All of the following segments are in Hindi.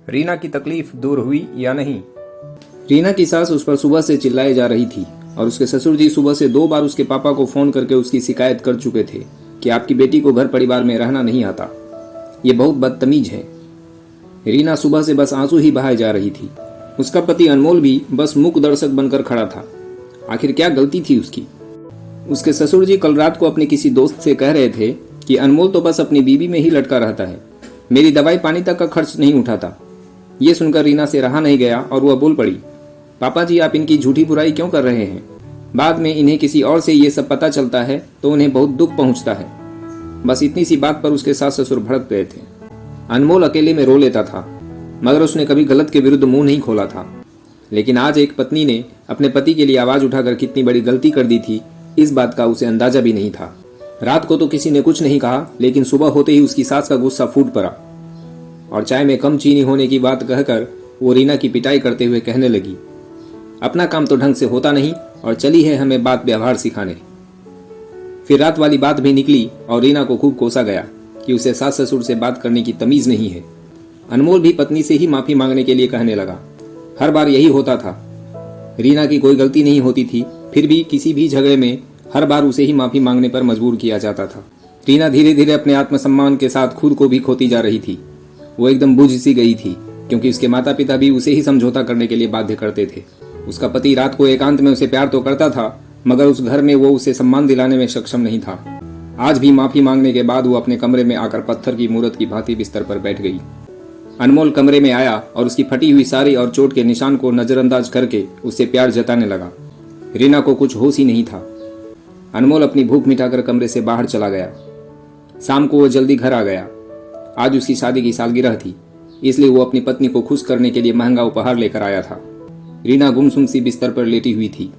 रीना की तकलीफ दूर हुई या नहीं। रीना की सास उस पर सुबह से चिल्लाए जा रही थी और उसके ससुर जी सुबह से 2 बार उसके पापा को फोन करके उसकी शिकायत कर चुके थे कि आपकी बेटी को घर परिवार में रहना नहीं आता, ये बहुत बदतमीज है। रीना सुबह से बस आंसू ही बहाए जा रही थी। उसका पति अनमोल भी बस मूक दर्शक बनकर खड़ा था। आखिर क्या गलती थी उसकी। उसके ससुर जी कल रात को अपने किसी दोस्त से कह रहे थे कि अनमोल तो बस अपनी बीवी में ही लटका रहता है, मेरी दवाई पानी तक का खर्च नहीं उठाता। ये सुनकर रीना से रहा नहीं गया और वह बोल पड़ी, पापा जी आप इनकी झूठी बुराई क्यों कर रहे हैं। बाद में इन्हें किसी और से ये सब पता चलता है तो उन्हें बहुत दुख पहुंचता है। बस इतनी सी बात पर उसके सास ससुर भड़क गए थे। अनमोल अकेले में रो लेता था, मगर उसने कभी गलत के विरुद्ध मुंह नहीं खोला था। लेकिन आज एक पत्नी ने अपने पति के लिए आवाज उठाकर कितनी बड़ी गलती कर दी थी, इस बात का उसे अंदाजा भी नहीं था। रात को तो किसी ने कुछ नहीं कहा, लेकिन सुबह होते ही उसकी सास का गुस्सा फूट पड़ा और चाय में कम चीनी होने की बात कहकर वो रीना की पिटाई करते हुए कहने लगी, अपना काम तो ढंग से होता नहीं और चली है हमें बात व्यवहार सिखाने। फिर रात वाली बात भी निकली और रीना को खूब कोसा गया कि उसे सास ससुर से बात करने की तमीज नहीं है। अनमोल भी पत्नी से ही माफी मांगने के लिए कहने लगा। हर बार यही होता था, रीना की कोई गलती नहीं होती थी, फिर भी किसी भी झगड़े में हर बार उसे ही माफी मांगने पर मजबूर किया जाता था। रीना धीरे धीरे अपने आत्मसम्मान के साथ खुद को भी खोती जा रही थी। वो एकदम बुझ सी गई थी, क्योंकि उसके माता पिता भी उसे ही समझौता करने के लिए बाध्य करते थे। उसका पति रात को एकांत में उसे प्यार तो करता था, मगर उस घर में वो उसे सम्मान दिलाने में सक्षम नहीं था। आज भी माफी मांगने के बाद वो अपने कमरे में आकर पत्थर की मूरत की भांति बिस्तर पर बैठ गई। अनमोल कमरे में आया और उसकी फटी हुई साड़ी और चोट के निशान को नजरअंदाज करके उससे प्यार जताने लगा। रीना को कुछ होश ही नहीं था। अनमोल अपनी भूख मिटाकर कमरे से बाहर चला गया। शाम को वो जल्दी घर आ गया। आज उसकी शादी की सालगिरह थी, इसलिए वो अपनी पत्नी को खुश करने के लिए महंगा उपहार लेकर आया था। रीना गुमसुम सी बिस्तर पर लेटी हुई थी।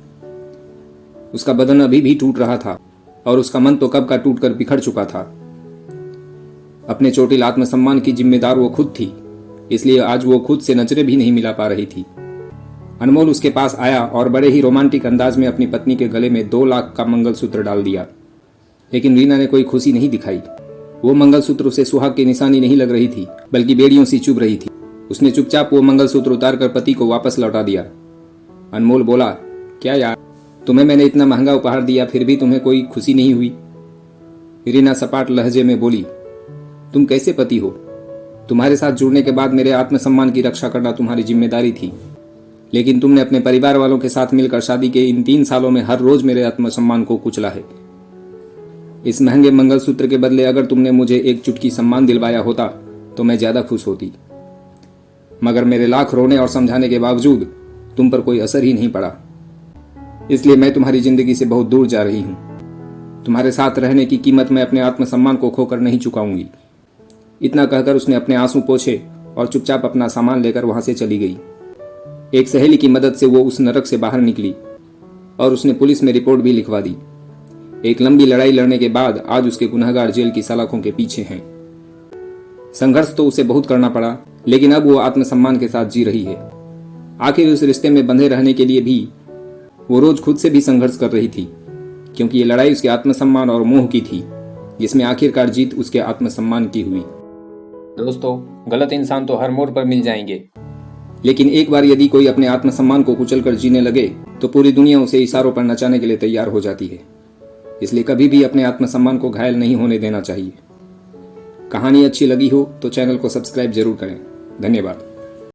उसका बदन अभी भी टूट रहा था और उसका मन तो कब का टूटकर बिखर चुका था। अपने चोटिल आत्मसम्मान की जिम्मेदार वो खुद थी, इसलिए आज वो खुद से नजरें भी नहीं मिला पा रही थी। अनमोल उसके पास आया और बड़े ही रोमांटिक अंदाज में अपनी पत्नी के गले में 2 लाख का मंगलसूत्र डाल दिया। लेकिन रीना ने कोई खुशी नहीं दिखाई। वो मंगलसूत्र उसे सुहाग की निशानी नहीं लग रही थी, बल्कि बेड़ियों सी चुभ रही थी। उसने चुपचाप वो मंगलसूत्र उतारकर पति को वापस लौटा दिया। अनमोल बोला, क्या यार, तुम्हें मैंने इतना महंगा उपहार दिया, फिर भी तुम्हें कोई खुशी नहीं हुई। रीना सपाट लहजे में बोली, तुम कैसे पति हो। तुम्हारे साथ जुड़ने के बाद मेरे आत्मसम्मान की रक्षा करना तुम्हारी जिम्मेदारी थी, लेकिन तुमने अपने परिवार वालों के साथ मिलकर शादी के इन 3 सालों में हर रोज मेरे आत्मसम्मान को कुचला है। इस महंगे मंगलसूत्र के बदले अगर तुमने मुझे एक चुटकी सम्मान दिलवाया होता तो मैं ज्यादा खुश होती, मगर मेरे लाख रोने और समझाने के बावजूद तुम पर कोई असर ही नहीं पड़ा। इसलिए मैं तुम्हारी जिंदगी से बहुत दूर जा रही हूं। तुम्हारे साथ रहने की कीमत मैं अपने आत्मसम्मान को खोकर नहीं चुकाऊंगी। इतना कहकर उसने अपने आंसू पोंछे और चुपचाप अपना सामान लेकर वहां से चली गई। एक सहेली की मदद से वो उस नरक से बाहर निकली और उसने पुलिस में रिपोर्ट भी लिखवा दी। एक लंबी लड़ाई लड़ने के बाद आज उसके गुनहगार जेल की सलाखों के पीछे हैं। संघर्ष तो उसे बहुत करना पड़ा, लेकिन अब वो आत्मसम्मान के साथ जी रही है। आखिर उस रिश्ते में बंधे रहने के लिए भी वो रोज खुद से भी संघर्ष कर रही थी, क्योंकि ये लड़ाई उसके आत्मसम्मान और मोह की थी, जिसमें आखिरकार जीत उसके आत्मसम्मान की हुई। दोस्तों, गलत इंसान तो हर मोड़ पर मिल जाएंगे, लेकिन एक बार यदि कोई अपने आत्मसम्मान को कुचलकर जीने लगे तो पूरी दुनिया उसे इशारों पर नचाने के लिए तैयार हो जाती है। इसलिए कभी भी अपने आत्मसम्मान को घायल नहीं होने देना चाहिए। कहानी अच्छी लगी हो तो चैनल को सब्सक्राइब जरूर करें। धन्यवाद।